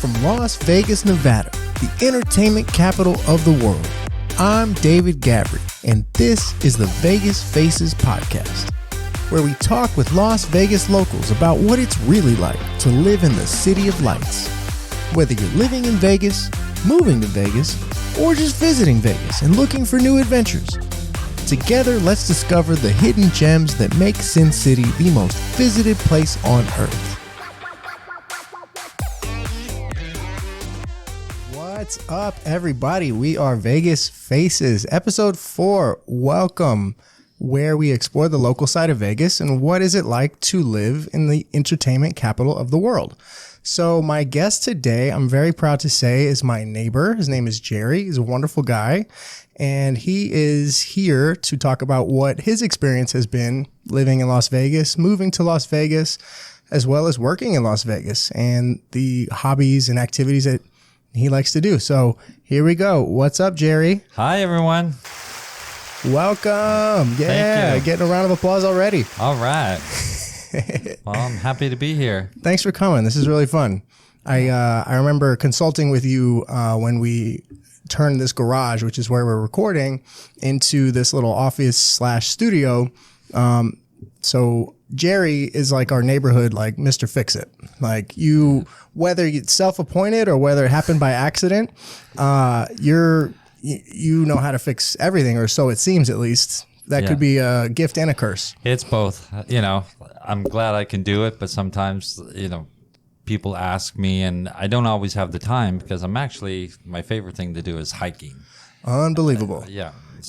from Las Vegas, Nevada, the entertainment capital of the world. I'm David Gabry, and this is the Vegas Faces podcast, where we talk with Las Vegas locals about what it's really like to live in the City of Lights. Whether you're living in Vegas, moving to Vegas, or just visiting Vegas and looking for new adventures, together let's discover the hidden gems that make Sin City the most visited place on earth. What's up, everybody? We are Vegas Faces, episode 4. Welcome, where we explore the local side of Vegas and what is it like to live in the entertainment capital of the world. So my guest today, I'm very proud to say, is my neighbor. His name is Jerry. He's a wonderful guy, and he is here to talk about what his experience has been living in Las Vegas, moving to Las Vegas, as well as working in Las Vegas, and the hobbies and activities that he likes to do. So here we go. What's up, Jerry? Hi, everyone. Welcome. Yeah, Thank you. Getting a round of applause already. All right. Well, I'm happy to be here. Thanks for coming. This is really fun. I remember consulting with you when we turned this garage, which is where we're recording, into this little office / studio. So Jerry is like our neighborhood, like Mr. Fix-It. Like you, whether it's self-appointed or whether it happened by accident, you know how to fix everything, or so it seems at least. That could be a gift and a curse. It's both. You know, I'm glad I can do it, but sometimes, people ask me, and I don't always have the time because my favorite thing to do is hiking. Unbelievable.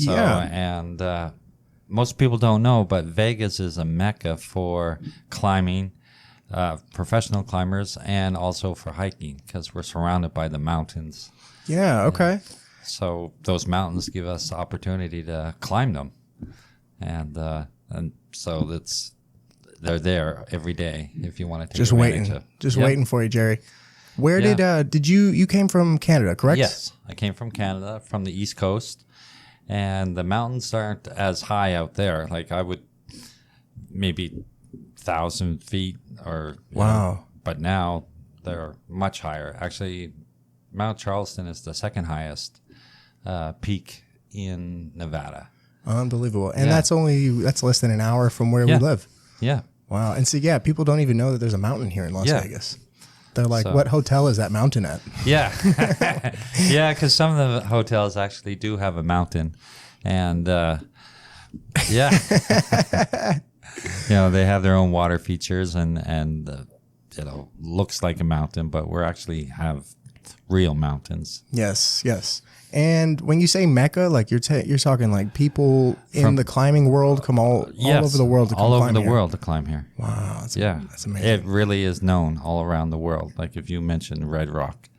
And most people don't know, but Vegas is a Mecca for climbing, professional climbers, and also for hiking because we're surrounded by the mountains. Yeah, okay. So those mountains give us opportunity to climb them. And so they're there every day if you want to take just advantage waiting, waiting for you, Jerry. Where did you came from Canada, correct? Yes, I came from Canada, from the East Coast, and the mountains aren't as high out there. Like I would maybe 1,000 feet or wow, but now they're much higher. Actually, Mount Charleston is the second highest peak in Nevada. Unbelievable. And that's less than an hour from where we live. Yeah. Wow. And so, people don't even know that there's a mountain here in Las Vegas. They're like, what hotel is that mountain at? Yeah. Yeah, because some of the hotels actually do have a mountain. And, they have their own water features and looks like a mountain, but we actually have real mountains. Yes, yes. And when you say Mecca, like you're talking like people in the climbing world come all over the world to come all climb over the here. world to climb here. Wow, that's amazing. It really is known all around the world. Like if you mention Red Rock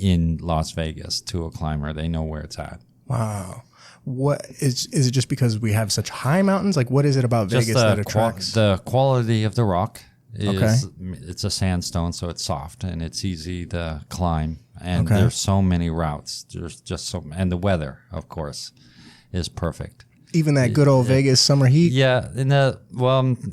in Las Vegas to a climber, they know where it's at. Wow. What is it just because we have such high mountains? Like what is it about Vegas that attracts? The quality of the rock it's a sandstone, so it's soft and it's easy to climb. And there's so many routes. There's just and the weather, of course, is perfect. Even that good old Vegas summer heat. Yeah, a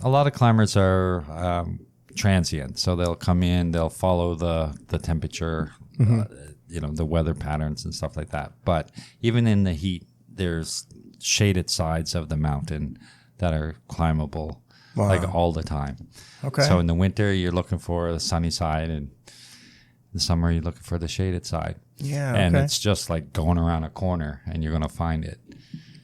lot of climbers are transient, so they'll come in, they'll follow the temperature, the weather patterns and stuff like that. But even in the heat, there's shaded sides of the mountain that are climbable, like all the time. Okay. So in the winter, you're looking for the sunny side, and in the summer, you're looking for the shaded side. Yeah. And it's just like going around a corner, and you're going to find it.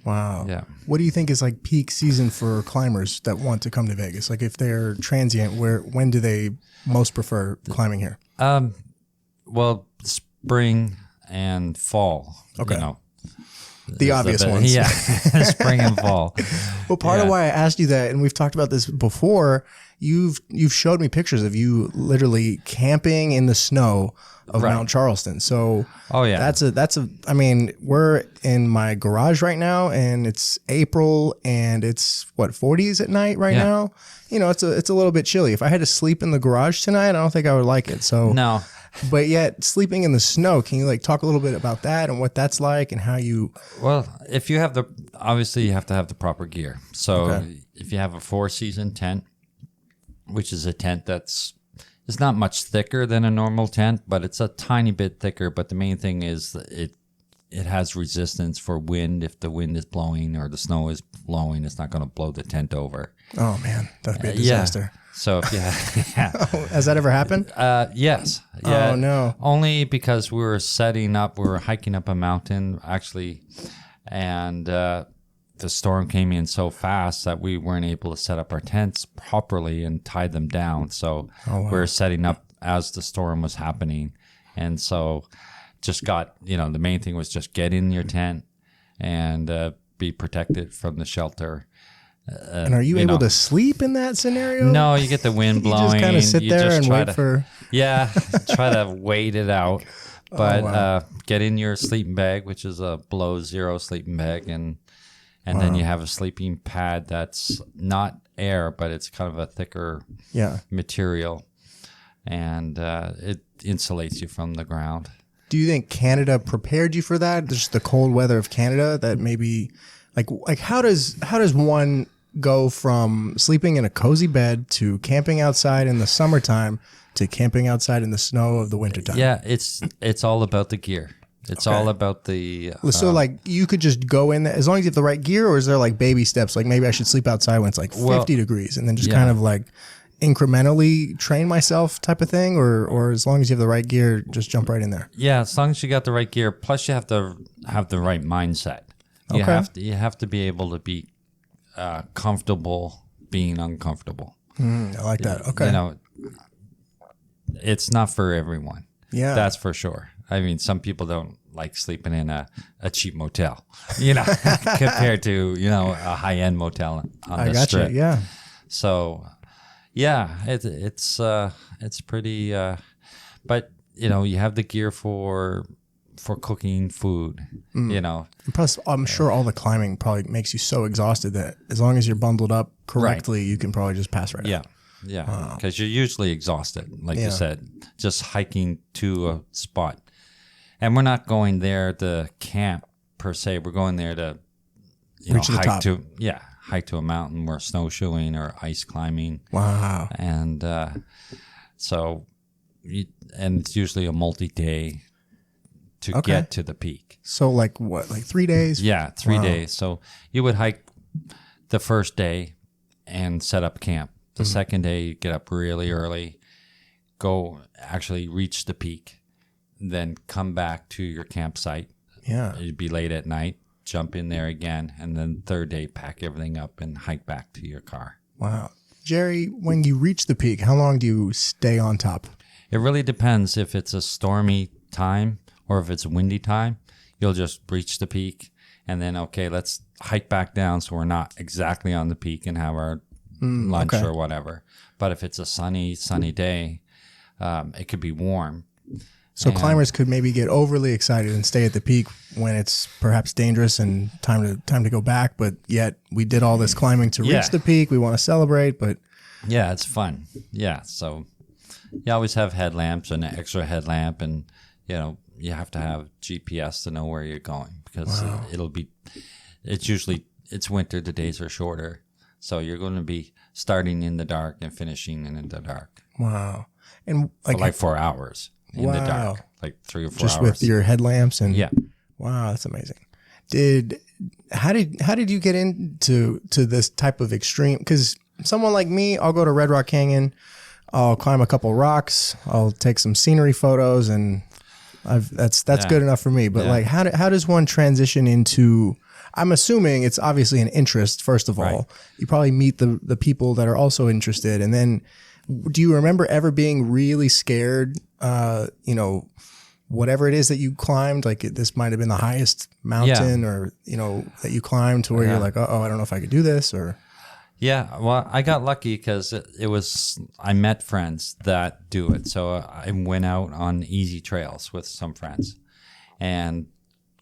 Wow. Yeah. What do you think is like peak season for climbers that want to come to Vegas? Like if they're transient, when do they most prefer climbing here? Well, spring and fall. Okay. The obvious ones. Yeah, spring and fall. Well, part of why I asked you that, and we've talked about this before, you've showed me pictures of you literally camping in the snow of Mount Charleston. So I mean, we're in my garage right now and it's April and it's 40s at night now. It's a little bit chilly. If I had to sleep in the garage tonight, I don't think I would like it. So no. But yet sleeping in the snow, can you talk a little bit about that and what that's like and how you... Well, if you have obviously you have to have the proper gear. So if you have a 4-season tent, which is a tent that's It's not much thicker than a normal tent, but it's a tiny bit thicker. But the main thing is that it has resistance for wind. If the wind is blowing or the snow is blowing, it's not going to blow the tent over. Oh man, that'd be a disaster. Yeah. So if you yeah. Has that ever happened? Yes. Yeah. Oh no. Only because we were hiking up a mountain actually, and the storm came in so fast that we weren't able to set up our tents properly and tie them down. So we were setting up as the storm was happening, and so just got the main thing was just get in your tent and be protected from the shelter. And are you able to sleep in that scenario? No, you get the wind blowing. You just kind of sit there and wait for... Yeah, try to wait it out. But get in your sleeping bag, which is a below zero sleeping bag, and then you have a sleeping pad that's not air, but it's kind of a thicker material, and it insulates you from the ground. Do you think Canada prepared you for that? Just the cold weather of Canada that maybe... Like how does one go from sleeping in a cozy bed to camping outside in the summertime to camping outside in the snow of the wintertime? Yeah, it's all about the gear. It's all about the... So like you could just go in there, as long as you have the right gear, or is there like baby steps? Like maybe I should sleep outside when it's like 50 degrees and then just kind of like incrementally train myself type of thing, or as long as you have the right gear, just jump right in there? Yeah, as long as you got the right gear, plus you have to have the right mindset. You have to be able to be comfortable being uncomfortable. I like that. Okay. It's not for everyone. Yeah. That's for sure. I mean, some people don't like sleeping in a cheap motel, compared to, a high-end motel on the strip. You. Yeah. So, yeah, it's pretty, but, you have the gear for cooking food, And plus, I'm sure all the climbing probably makes you so exhausted that as long as you're bundled up correctly, you can probably just pass right out. Yeah, because you're usually exhausted, like you said, just hiking to a spot. And we're not going there to camp per se. We're going there to reach the top. Hike to a mountain. We're snowshoeing or ice climbing. Wow. And and it's usually a multi-day to get to the peak. So like what, like 3 days? Yeah, 3 days. So you would hike the first day and set up camp. The second day, you get up really early, go actually reach the peak, then come back to your campsite. Yeah. It'd be late at night, jump in there again, and then third day, pack everything up and hike back to your car. Wow. Jerry, when you reach the peak, how long do you stay on top? It really depends if it's a stormy time or if it's a windy time. You'll just reach the peak and then, let's hike back down so we're not exactly on the peak and have our lunch or whatever. But if it's a sunny day, it could be warm. So climbers could maybe get overly excited and stay at the peak when it's perhaps dangerous and time to go back. But yet we did all this climbing to reach the peak. We want to celebrate, but yeah, it's fun. Yeah, so you always have headlamps and an extra headlamp, and you have to have GPS to know where you're going because it's winter. The days are shorter. So you're going to be starting in the dark and finishing in the dark. Wow. And for 4 hours in the dark, like 3 or 4 hours. Just with your headlamps and wow, that's amazing. How did you get into this type of extreme? Because someone like me, I'll go to Red Rock Canyon, I'll climb a couple rocks, I'll take some scenery photos, and that's good enough for me. But how does one transition into? I'm assuming it's obviously an interest, first of all. You probably meet the people that are also interested. And then do you remember ever being really scared, whatever it is that you climbed? Like this might have been the highest mountain or, that you climbed to where you're like, I don't know if I could do this or. Yeah, well, I got lucky because I met friends that do it. So I went out on easy trails with some friends and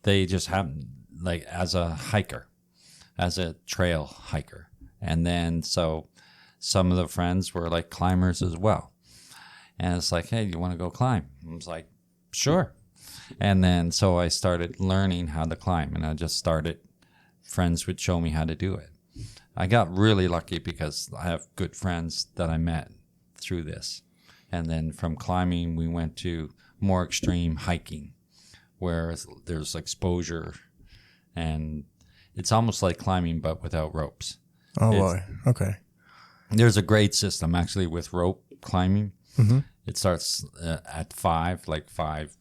they just happened. Like as a hiker, as a trail hiker. And then so some of the friends were like climbers as well. And it's like, hey, you want to go climb? I was like, sure. And then so I started learning how to climb, and friends would show me how to do it. I got really lucky because I have good friends that I met through this. And then from climbing, we went to more extreme hiking, where there's exposure, and it's almost like climbing but without ropes. Oh boy. Okay. There's a grade system actually with rope climbing. Mm-hmm. It starts at 5, like 5,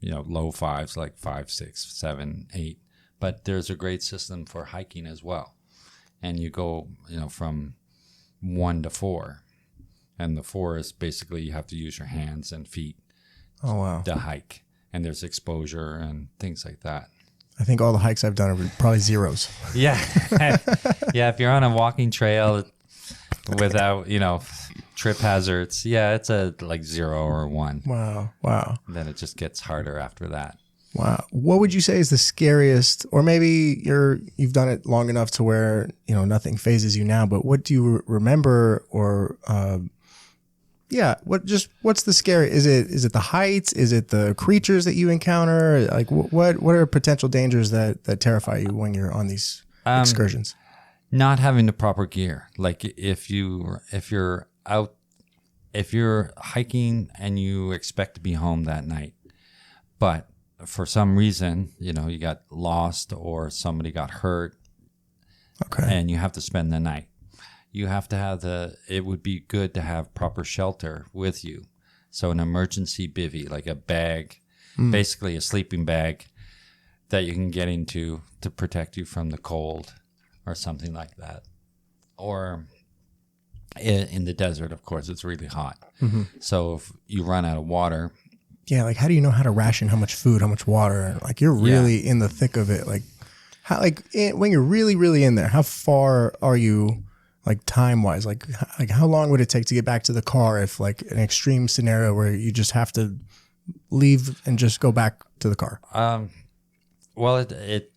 low 5s, like 5, 6, 7, 8. But there's a grade system for hiking as well. And you go, from 1 to 4. And the 4 is basically you have to use your hands and feet to hike. And there's exposure and things like that. I think all the hikes I've done are probably zeros. Yeah. Yeah, if you're on a walking trail without, trip hazards, it's a like 0 or 1. Wow. And then it just gets harder after that. Wow. What would you say is the scariest, or maybe you've done it long enough to where, nothing phases you now, but what do you remember, or, what's the scary? Is it the heights? Is it the creatures that you encounter? Like what are potential dangers that terrify you when you're on these excursions? Not having the proper gear. Like if you're hiking and you expect to be home that night, but for some reason, you got lost or somebody got hurt, and you have to spend the night. You have to have it would be good to have proper shelter with you. So an emergency bivvy, like a bag, basically a sleeping bag that you can get into to protect you from the cold or something like that. Or in the desert, of course, it's really hot. Mm-hmm. So if you run out of water. Yeah, like how do you know how to ration how much food, how much water? Like you're really in the thick of it. Like when you're really, really in there, how far are you, like time wise? Like how long would it take to get back to the car if like an extreme scenario where you just have to leave and just go back to the car? Well, it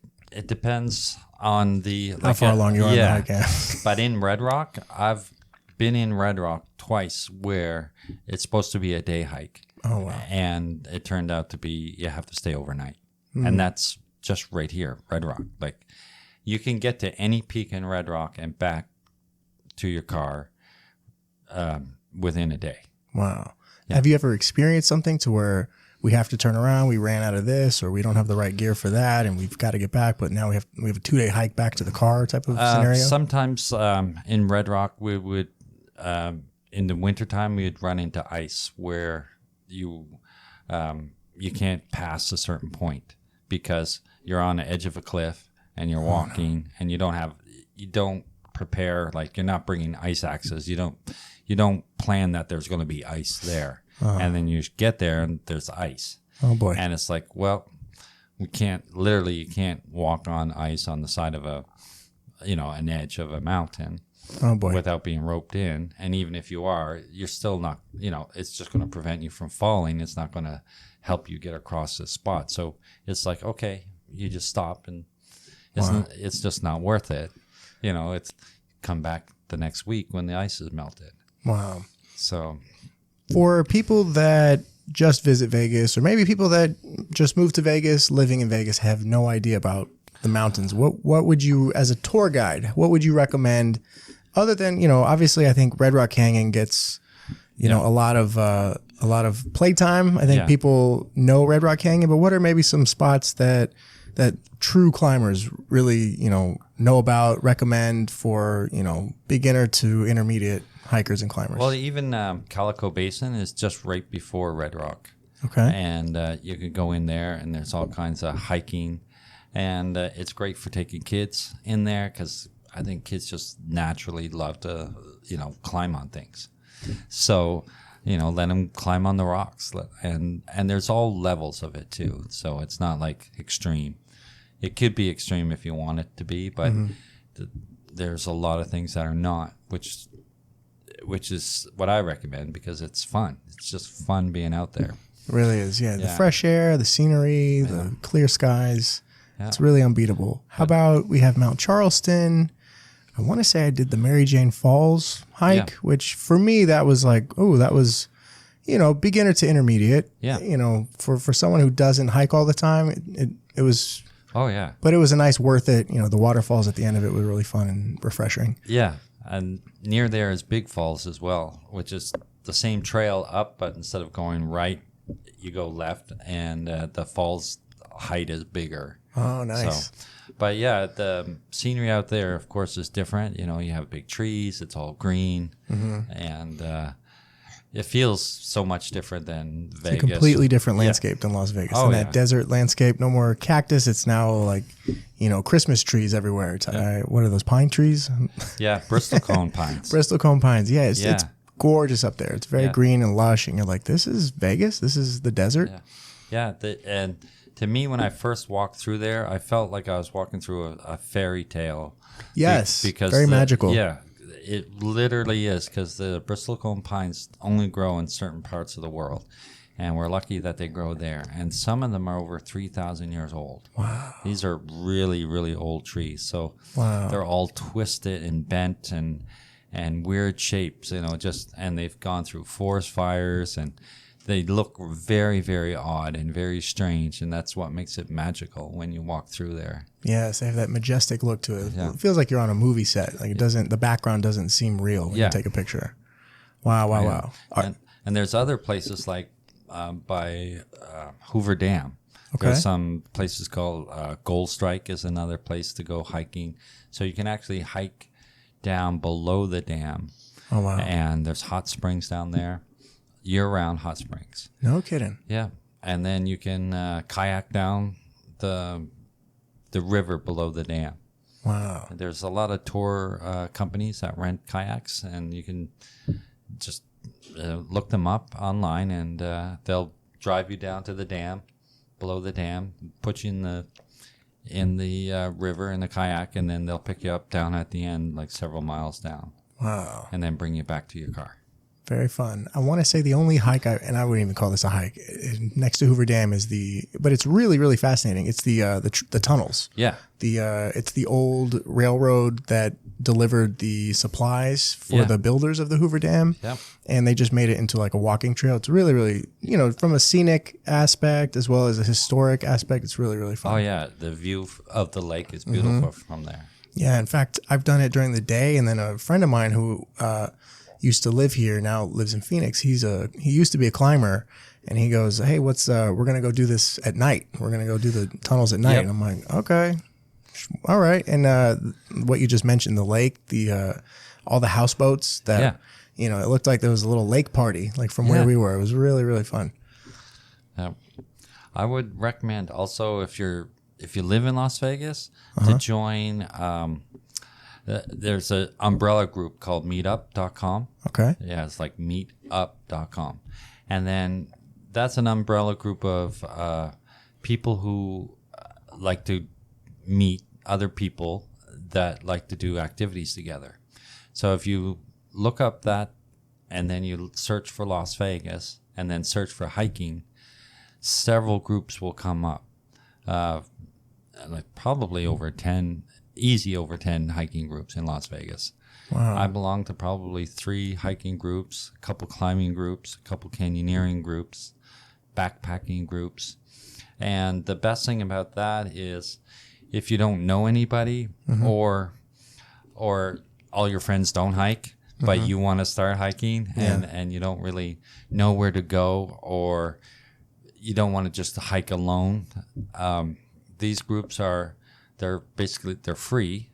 depends on how far along you are on the hike. Yeah. But in Red Rock, I've been in Red Rock twice where it's supposed to be a day hike. Oh, wow. And it turned out to be you have to stay overnight. And that's just right here, Red Rock. Like you can get to any peak in Red Rock and back to your car within a day. Wow. Yeah. Have you ever experienced something to where we have to turn around, we ran out of this, or we don't have the right gear for that, and we've got to get back, but now we have a 2-day hike back to the car type of scenario? Sometimes in Red Rock, we would, in the wintertime, we would run into ice where you can't pass a certain point because you're on the edge of a cliff and you're walking and you don't prepare, like you're not bringing ice axes. You don't plan that there's going to be ice there. And then you get there and there's ice. Oh boy. And it's like, well, you can't walk on ice on the side of an edge of a mountain. Oh boy. Without being roped in. And even if you are, you're still not, it's just going to prevent you from falling. It's not going to help you get across this spot. So it's like, okay, you just stop and it's just not worth it. It's come back the next week when the ice is melted. Wow. So for people that just visit Vegas, or maybe people that just moved to Vegas, living in Vegas, have no idea about the mountains, what would you, as a tour guide, what would you recommend? Other than, obviously, I think Red Rock Canyon gets, a lot of playtime. I think people know Red Rock Canyon, but what are maybe some spots that true climbers really, know about, recommend for, beginner to intermediate hikers and climbers? Well, even Calico Basin is just right before Red Rock. Okay. And you could go in there, and there's all kinds of hiking, and it's great for taking kids in there because I think kids just naturally love to, climb on things. So, let them climb on the rocks. And there's all levels of it too. So it's not like extreme. It could be extreme if you want it to be, but there's a lot of things that are not, which is what I recommend because it's fun. It's just fun being out there. It really is. Yeah. The fresh air, the scenery, the clear skies. Yeah. It's really unbeatable. How about we have Mount Charleston? I want to say I did the Mary Jane Falls hike, which for me, that was like, beginner to intermediate. Yeah. For someone who doesn't hike all the time, it was. Oh, yeah. But it was a nice, worth it. The waterfalls at the end of it were really fun and refreshing. Yeah. And near there is Big Falls as well, which is the same trail up, but instead of going right, you go left, and the falls height is bigger. Oh, nice. So, but yeah, the scenery out there, of course, is different. You know, you have big trees; it's all green, and it feels so much different than Vegas. A completely different landscape than Las Vegas. Oh, and that desert landscape, no more cactus. It's now like, Christmas trees everywhere. It's, what are those, pine trees? Yeah, Bristol cone pines. Bristol cone pines. Yeah, it's gorgeous up there. It's very green and lush, and you're like, this is Vegas? This is the desert? Yeah, and to me, when I first walked through there, I felt like I was walking through a fairy tale. Yes, because very magical. Yeah, it literally is, because the Bristol cone pines only grow in certain parts of the world, and we're lucky that they grow there. And some of them are over 3,000 years old. Wow. These are really, really old trees. So they're all twisted and bent and weird shapes, and they've gone through forest fires, and they look very, very odd and very strange, and that's what makes it magical when you walk through there. Yes, they have that majestic look to it. It feels like you're on a movie set. Like the background doesn't seem real when you take a picture. Wow. And there's other places like by Hoover Dam. Okay. There's some places called Gold Strike is another place to go hiking. So you can actually hike down below the dam. Oh, wow. And there's hot springs down there. Year-round hot springs. No kidding. Yeah, and then you can kayak down the river below the dam. Wow. There's a lot of tour companies that rent kayaks, and you can just look them up online, and they'll drive you down to the dam, below the dam, put you in the river in the kayak, and then they'll pick you up down at the end, like several miles down. Wow. And then bring you back to your car. Very fun. I want to say the only hike, and I wouldn't even call this a hike, next to Hoover Dam but it's really, really fascinating. It's the tunnels. Yeah. It's the old railroad that delivered the supplies for the builders of the Hoover Dam. Yep. And they just made it into like a walking trail. It's really, really, from a scenic aspect as well as a historic aspect, it's really, really fun. Oh, yeah. The view of the lake is beautiful from there. Yeah. In fact, I've done it during the day, and then a friend of mine who used to live here, now lives in Phoenix. He used to be a climber, and he goes, "Hey, we're gonna go do this at night. We're gonna go do the tunnels at night." Yep. And I'm like, "Okay, all right." And what you just mentioned, the lake, all the houseboats that, it looked like there was a little lake party, like from where we were. It was really, really fun. I would recommend also, if you live in Las Vegas, to join. There's an umbrella group called meetup.com. Okay. Yeah, it's like meetup.com. And then that's an umbrella group of people who like to meet other people that like to do activities together. So if you look up that, and then you search for Las Vegas, and then search for hiking, several groups will come up. Like probably over 10 hiking groups in Las Vegas. Wow. I belong to probably 3 hiking groups, a couple climbing groups, a couple canyoneering groups, backpacking groups. And the best thing about that is, if you don't know anybody, or all your friends don't hike, but you want to start hiking, and you don't really know where to go, or you don't want to just hike alone, these groups they're free,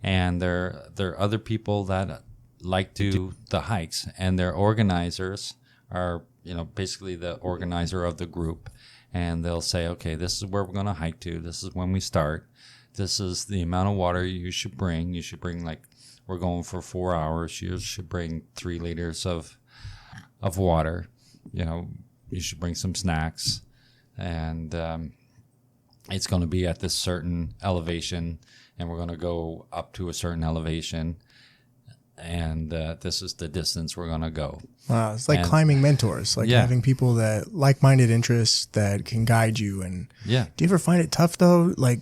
and they're other people that like to do the hikes, and their organizers are basically the organizer of the group, and they'll say, okay, this is where we're going to hike to, this is when we start, this is the amount of water you should bring, like, we're going for 4 hours, you should bring 3 liters of water, you should bring some snacks, and it's going to be at this certain elevation, and we're going to go up to a certain elevation, and this is the distance we're going to go. Wow, it's like climbing mentors, like having people that like-minded interests that can guide you. And do you ever find it tough though? Like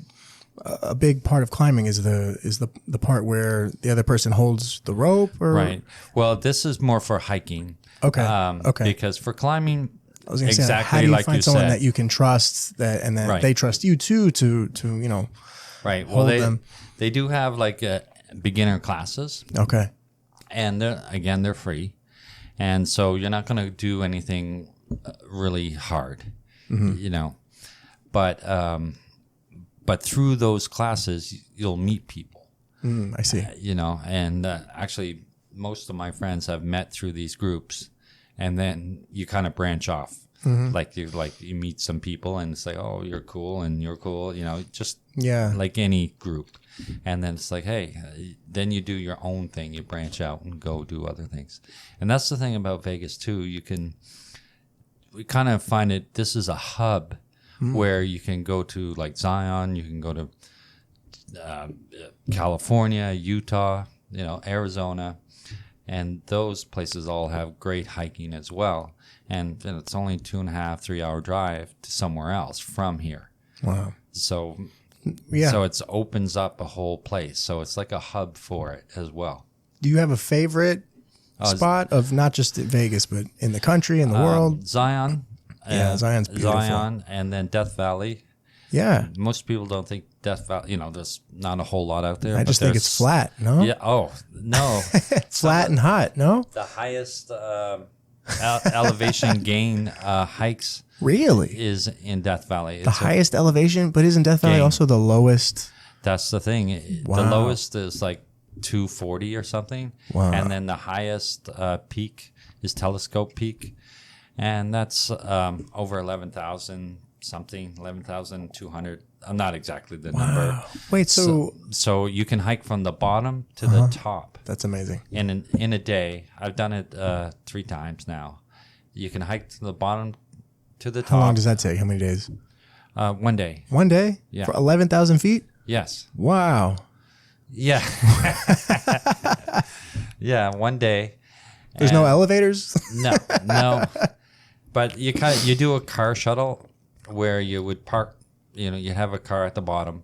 a big part of climbing is the part where the other person holds the rope, or right. Well, this is more for hiking. Okay. Okay. Because for climbing, I was going to say, exactly how do you like find you someone said, that you can trust, and then they trust you too to right. Well, well, they do have like beginner classes. Okay. And they're free. And so you're not going to do anything really hard, you know. But through those classes, you'll meet people. I see. You know, and actually, most of my friends have met through these groups, and then you kind of branch off. Like you meet some people and it's like, oh, you're cool and you're cool, you know, just like any group. And then it's like, hey, then you do your own thing. You branch out and go do other things. And that's the thing about Vegas too. We kind of find it, this is a hub where you can go to like Zion, you can go to California, Utah, you know, Arizona. And those places all have great hiking as well. And it's only 2.5, 3 hour drive to somewhere else from here. Wow. So Yeah. so it opens up a whole place. So it's like a hub for it as well. Do you have a favorite spot of not just Vegas, but in the country, in the world? Zion. Yeah, Zion's beautiful. Zion, and then Death Valley. Yeah. Most people don't think Death Valley, you know, there's not a whole lot out there. I just think it's flat, no? Yeah. Oh, no. Flat and hot, no? The highest elevation gain hikes Really? is in Death Valley. The highest elevation, but isn't Death Valley also the lowest? That's the thing. Wow. The lowest is like 240 or something. Wow. And then the highest peak is Telescope Peak. And that's over 11,000 something, 11,200. I'm not exactly the number. Wait, so you can hike from the bottom to the top. That's amazing. In a day. I've done it 3 times now. You can hike to the bottom to the top. How long does that take? How many days? 1 day. 1 day? Yeah. For 11,000 feet? Yes. Wow. Yeah. Yeah, 1 day. There's no elevators? No. But you do a car shuttle where you would park, you know, you have a car at the bottom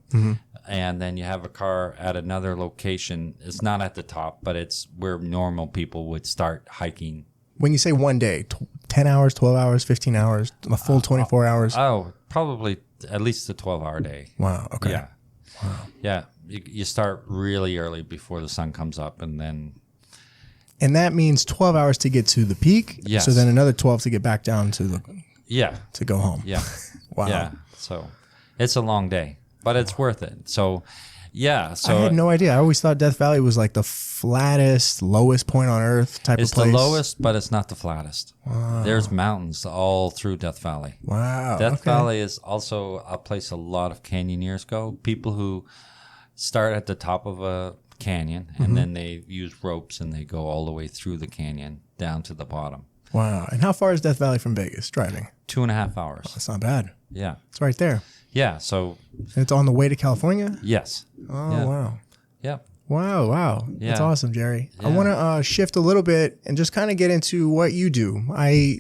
and then you have a car at another location. It's not at the top, but it's where normal people would start hiking. When you say 1 day, 10 hours, 12 hours, 15 hours, a full 24 hours? Oh, probably at least a 12-hour day. Wow. Okay. Yeah. Wow. Yeah. You start really early before the sun comes up, and then... And that means 12 hours to get to the peak? Yes. So then another 12 to get back down to the... Yeah. To go home. Yeah. Wow. Yeah. So it's a long day, but it's worth it. So, yeah. So I had no idea. I always thought Death Valley was like the flattest, lowest point on earth type of place. It's the lowest, but it's not the flattest. Wow. There's mountains all through Death Valley. Wow. Death Valley is also a place a lot of canyoneers go. People who start at the top of a canyon and then they use ropes and they go all the way through the canyon down to the bottom. Wow. And how far is Death Valley from Vegas driving? 2.5 hours. That's not bad. Yeah. It's right there. Yeah. So. And it's on the way to California? Yes. Oh, yeah. wow. Yeah. Wow. Yeah. That's awesome, Jerry. Yeah. I want to shift a little bit and just kind of get into what you do. Me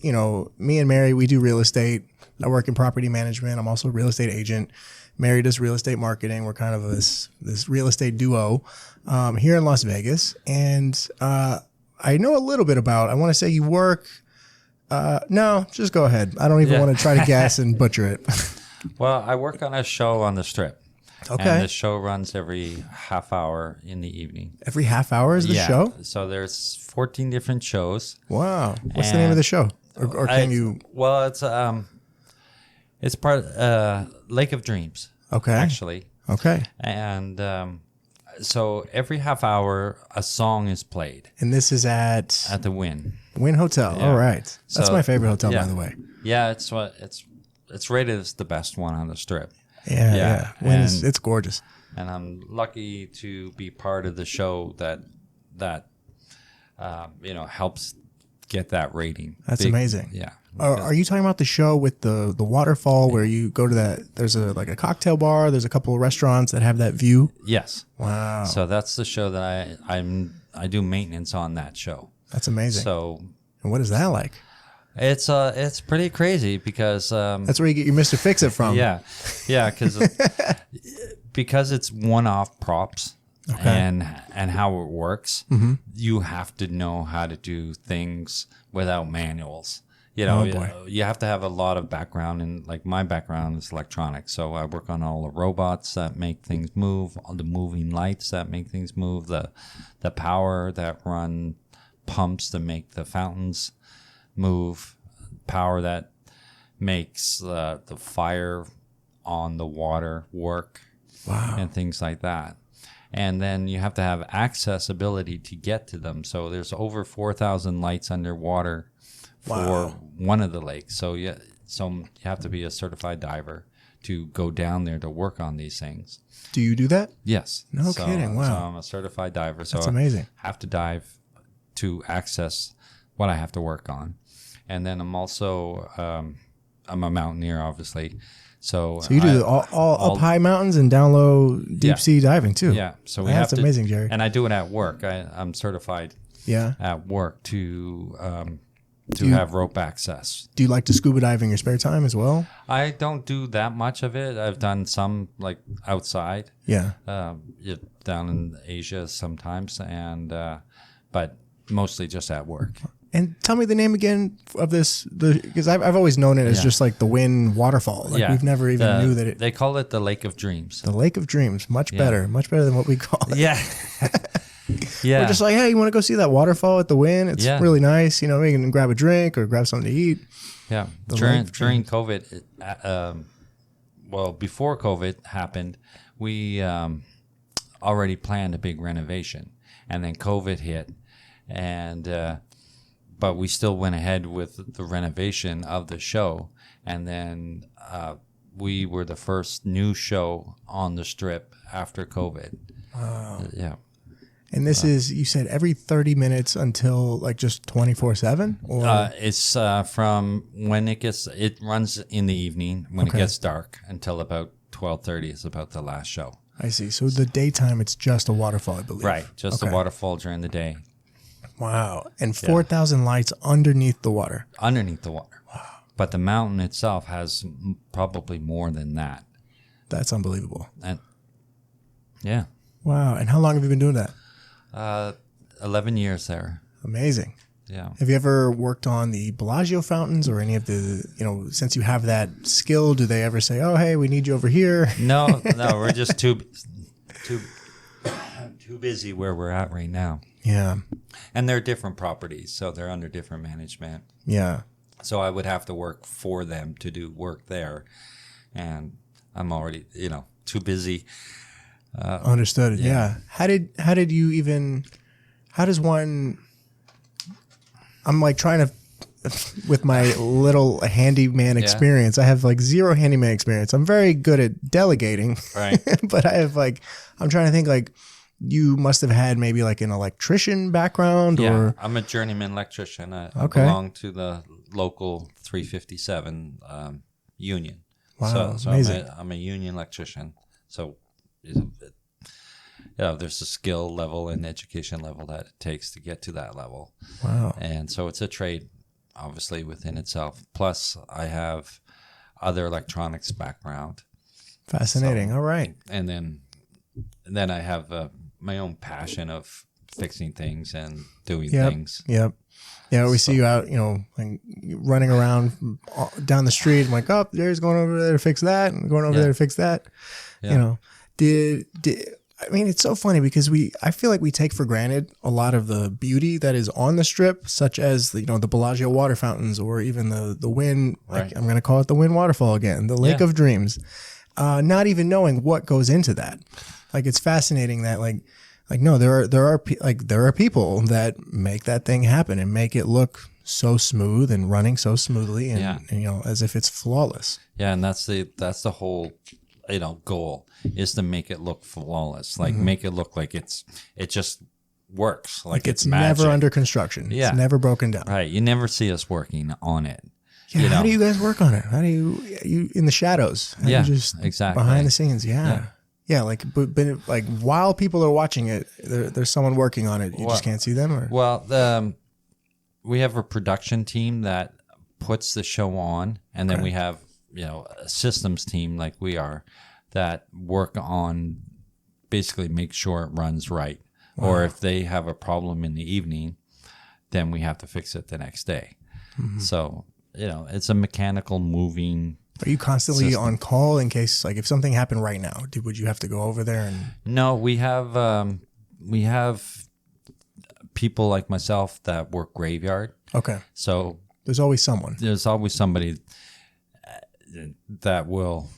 and Mary, we do real estate. I work in property management. I'm also a real estate agent. Mary does real estate marketing. We're kind of this real estate duo here in Las Vegas. And I know a little bit about, I want to say you work. No, just go ahead. I don't even want to try to guess and butcher it. Well, I work on a show on the Strip. Okay. And the show runs every half hour in the evening. Every half hour is the show? So there's 14 different shows. Wow. What's the name of the show? Or can you? Well, it's part Lake of Dreams. Okay. Actually. Okay. And so every half hour, a song is played. And this is at the Wynn. Wynn Hotel. Yeah. All right. That's So, my favorite hotel, yeah. by the way. Yeah, it's rated as the best one on the Strip. Yeah. Wynn it's gorgeous. And I'm lucky to be part of the show that helps get that rating. That's amazing. Yeah. Are you talking about the show with the waterfall where you go to that? There's a cocktail bar. There's a couple of restaurants that have that view. Yes. Wow. So that's the show that I do maintenance on that show. That's amazing. So, and what is that like? It's pretty crazy because that's where you get your Mr. Fix It from. Yeah, because it's one-off props. Okay. And how it works, you have to know how to do things without manuals. You have to have a lot of background, and like my background is electronics, so I work on all the robots that make things move, all the moving lights that make things move, the power that run pumps to make the fountains move, power that makes the fire on the water work, and things like that. And then you have to have accessibility to get to them. So there's over 4,000 lights underwater for one of the lakes. So you have to be a certified diver to go down there to work on these things. Do you do that? Yes. No kidding. Wow. So I'm a certified diver. So that's amazing. I have to dive to access what I have to work on. And then I'm also, I'm a mountaineer, obviously. So you do all up high mountains and down low deep sea diving too. Yeah. So that's amazing, Jerry. And I do it at work. I'm certified at work to have rope access. Do you like to scuba dive in your spare time as well? I don't do that much of it. I've done some like outside. Yeah. Down in Asia sometimes, and but mostly just at work. And tell me the name again of this, because I've always known it as just like the Wynn Waterfall. Like we've never even knew that they call it the Lake of Dreams. The Lake of Dreams, much better than what we call it. Yeah. Yeah. We're just like, hey, you want to go see that waterfall at the Wynn? It's really nice. You know, we can grab a drink or grab something to eat. Yeah. During COVID, before COVID happened, we already planned a big renovation, and then COVID hit, and but we still went ahead with the renovation of the show, and then we were the first new show on the Strip after COVID. Wow. Yeah. And this is, you said, every 30 minutes until like just 24/7? Or it's from when it runs in the evening when it gets dark until about 12:30 is about the last show. I see. So the daytime, it's just a waterfall, I believe. Right. Just a waterfall during the day. Wow. And 4,000 lights underneath the water. Underneath the water. Wow. But the mountain itself has probably more than that. That's unbelievable. And yeah. Wow. And how long have you been doing that? 11 years there. Amazing. Yeah. Have you ever worked on the Bellagio fountains or any of the, since you have that skill, do they ever say, oh, hey, we need you over here? No, we're just too busy where we're at right now. Yeah. And they're different properties, so they're under different management. Yeah. So I would have to work for them to do work there. And I'm already, too busy. Understood. Yeah. How does one, I'm like trying to, with my little handyman experience, I have like zero handyman experience. I'm very good at delegating. Right. But I'm trying to think like, you must have had maybe like an electrician background or. I'm a journeyman electrician. I belong to the local 357 union. Wow. So amazing. I'm a union electrician. So, there's a skill level and education level that it takes to get to that level. Wow. And so it's a trade, obviously, within itself. Plus, I have other electronics background. Fascinating. So, all right. And then I have my own passion of fixing things and doing things. Yep. Yeah, we see you out, like running around down the street. I'm like, oh, Jerry's going over there to fix that and going over there to fix that. Yeah. I mean, it's so funny because I feel like we take for granted a lot of the beauty that is on the Strip, such as the Bellagio water fountains or even the Wynn. Right. Like, I'm going to call it the Wynn Waterfall again, the Lake of Dreams. Not even knowing what goes into that. Like, it's fascinating that no, there are people that make that thing happen and make it look so smooth and running so smoothly and as if it's flawless. Yeah, and that's the whole goal is to make it look flawless, like make it look like it just works, like it's never under construction. Yeah. It's never broken down. Right, you never see us working on it. Yeah, how do you guys work on it? How do you in the shadows? How do you just exactly behind the scenes? Yeah, like but like while people are watching it, there's someone working on it. You just can't see them. Or? Well, we have a production team that puts the show on, and then we have a systems team like we are that work on basically make sure it runs right. Wow. Or if they have a problem in the evening, then we have to fix it the next day. Mm-hmm. So it's a mechanical moving. Are you constantly system. On call in case, like, if something happened right now? Would you have to go over there and? No, we have people like myself that work graveyard. Okay. So There's always someone. there's always somebody that will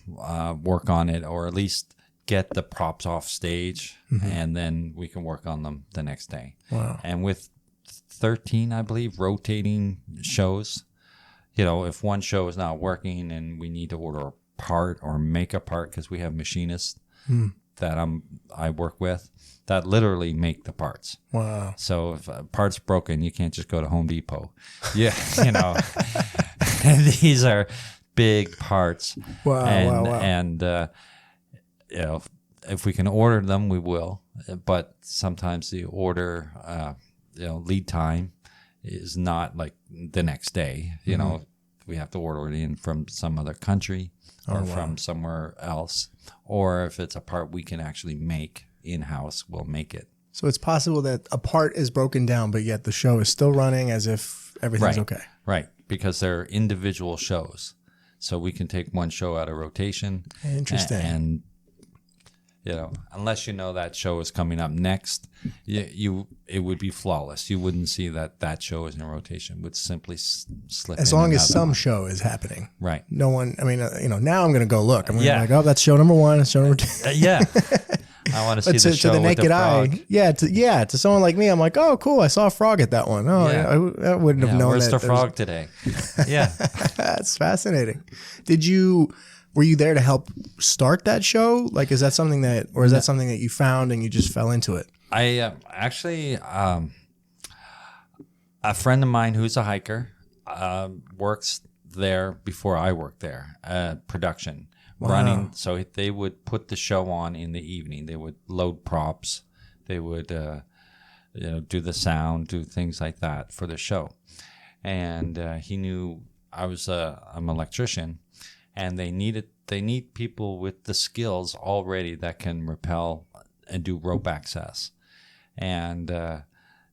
work on it, or at least get the props off stage, and then we can work on them the next day. Wow. And with 13, I believe, rotating shows, if one show is not working and we need to order a part or make a part, because we have machinists that I work with that literally make the parts. Wow. So if a part's broken, you can't just go to Home Depot. Yeah, these are big parts. Wow. And if we can order them, we will. But sometimes the order, lead time is not like the next day. We have to order it in from some other country or from somewhere else. Or if it's a part we can actually make in-house, we'll make it. So it's possible that a part is broken down, but yet the show is still running as if everything's okay. Right, because they're individual shows. So we can take one show out of rotation. Interesting. And unless that show is coming up next, it would be flawless. You wouldn't see that show is in rotation. It would simply slip as in long and as out some show is happening. Right. No one, now I'm going to go look. I'm going to be like, oh, that's show number 1, show number 2. Yeah. I want to see the show to the with naked the frog. eye. To someone like me, I'm like, oh, cool, I saw a frog at that one. Oh, Yeah. I wouldn't have known where's that. the frog today? Yeah. That's fascinating. Were you there to help start that show? Like, is that something that you found and you just fell into it? I actually, a friend of mine who's a hiker works there before I worked there, production. Wow. Running, so they would put the show on in the evening. They would load props. They would, do the sound, do things like that for the show. And he knew I'm an electrician, and they need people with the skills already that can rappel and do rope access. And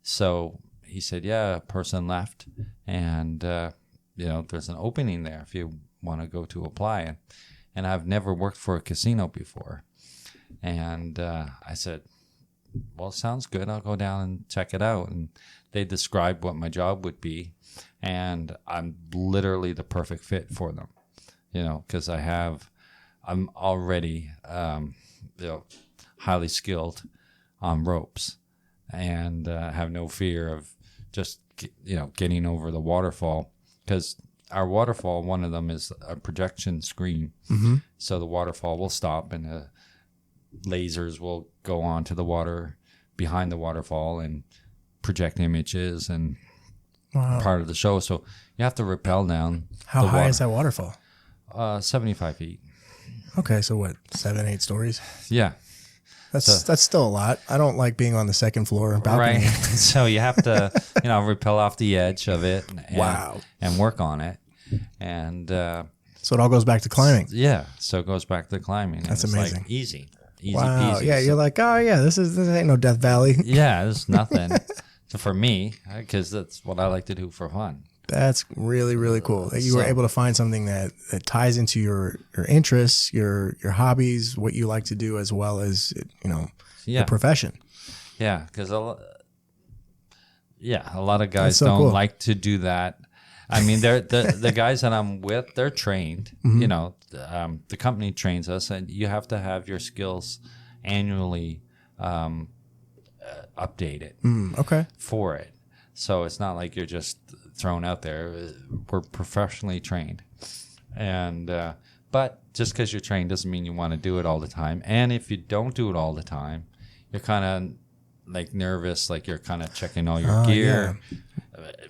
so he said, yeah, a person left, and there's an opening there if you want to go to apply. And I've never worked for a casino before. And I said, well, sounds good. I'll go down and check it out. And they described what my job would be. And I'm literally the perfect fit for them, because I'm already, highly skilled on ropes, and have no fear of just, getting over the waterfall, because our waterfall, one of them is a projection screen. Mm-hmm. So the waterfall will stop, and the lasers will go onto the water behind the waterfall and project images and part of the show. So you have to rappel down. How high is that waterfall? 75 feet. Okay, so what, 7, 8 stories? Yeah. That's still a lot. I don't like being on the second floor balcony. Right. So you have to, rappel off the edge of it and work on it. And so it all goes back to climbing. Yeah. So it goes back to climbing. That's it's amazing. Like easy Wow. peasy. Yeah, you're like, oh yeah, this ain't no Death Valley. Yeah, it's nothing. So for me, because that's what I like to do for fun. That's really, really cool that you were able to find something that ties into your interests, your hobbies, what you like to do, as well as the profession. Yeah, because a lot of guys so don't like to do that. I mean, they're the guys that I'm with, they're trained. Mm-hmm. The company trains us, and you have to have your skills annually updated. Okay. For it. So it's not like you're just thrown out there. We're professionally trained. And but just because you're trained doesn't mean you want to do it all the time. And if you don't do it all the time, you're kind of like nervous, like you're kind of checking all your gear. Yeah.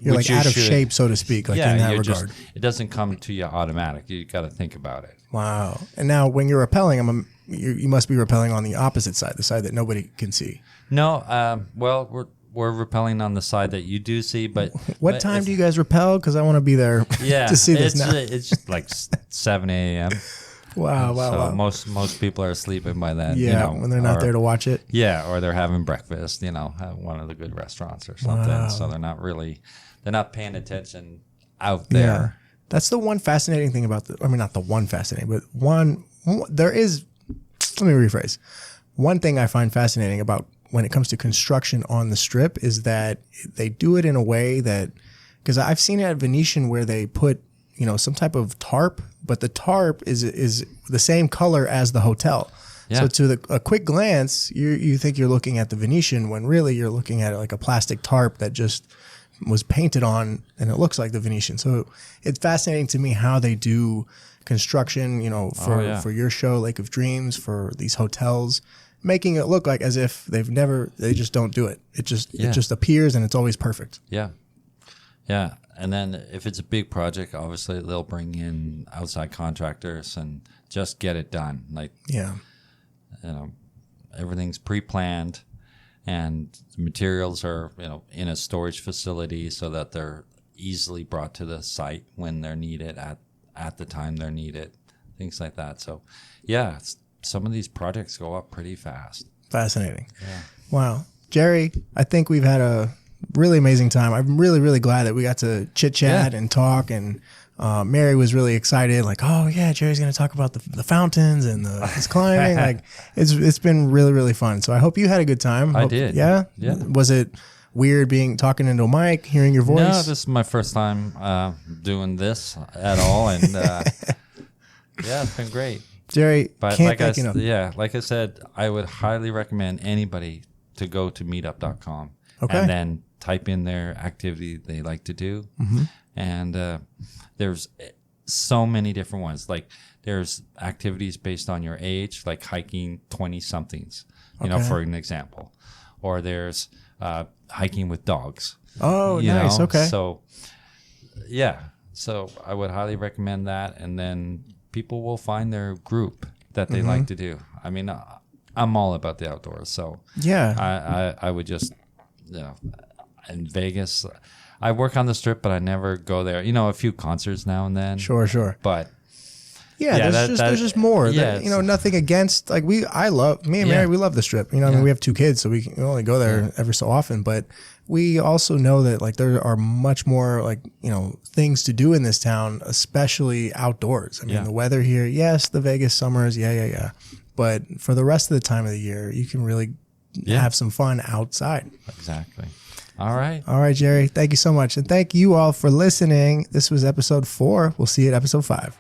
You're like out of shape, so to speak, like in that regard. It doesn't come to you automatic. You got to think about it. Wow. And now when you're rappelling, you must be rappelling on the opposite side, the side that nobody can see. No, well, we're rappelling on the side that you do see, but what time do you guys rappel? Because I want to be there to see this now. It's like 7 a.m. Wow. Most people are sleeping by then. Yeah, when they're not there to watch it. Yeah, or they're having breakfast, at one of the good restaurants or something. Wow. So they're not paying attention out there. Yeah. That's the one fascinating thing about not the one fascinating, but there is, let me rephrase. One thing I find fascinating about when it comes to construction on the Strip is that they do it in a way that, because I've seen it at Venetian where they put, some type of tarp, but the tarp is the same color as the hotel. Yeah. So to a quick glance, you think you're looking at the Venetian when really you're looking at like a plastic tarp that just was painted on and it looks like the Venetian. So it's fascinating to me how they do construction, for your show, Lake of Dreams, for these hotels, making it look like as if they just don't do it. It just appears and it's always perfect. Yeah. Yeah. And then if it's a big project, obviously they'll bring in outside contractors and just get it done. Like, everything's pre-planned and the materials are, in a storage facility so that they're easily brought to the site when they're needed at the time they're needed, things like that. So, some of these projects go up pretty fast. Fascinating. Yeah. Wow. Jerry, I think we've had a really amazing time. I'm really, really glad that we got to chit chat and talk. And Mary was really excited, like, oh yeah, Jerry's going to talk about the fountains and his climbing. Like, it's been really, really fun. So I hope you had a good time. I did. Yeah. Yeah. Was it weird talking into a mic, hearing your voice? No, this is my first time doing this at all, and it's been great. Jerry, but can't thank you enough. Like I said, I would highly recommend anybody to go to meetup.com and then type in their activity they like to do. And there's so many different ones. Like there's activities based on your age, like hiking 20-somethings, for an example. Or there's hiking with dogs. Oh, nice. Okay. So, So I would highly recommend that. And then people will find their group that they like to do. I mean, I'm all about the outdoors. So I would just, in Vegas, I work on the Strip, but I never go there. A few concerts now and then. Sure. But there's just more. Yeah, nothing against me and Mary, we love the Strip. I mean, we have 2 kids, so we can only go there every so often. But we also know that there are much more things to do in this town, especially outdoors. I mean, the weather here, yes, the Vegas summers, but for the rest of the time of the year, you can really have some fun outside. Exactly. All right, Jerry. Thank you so much, and thank you all for listening. This was episode 4. We'll see you at episode 5.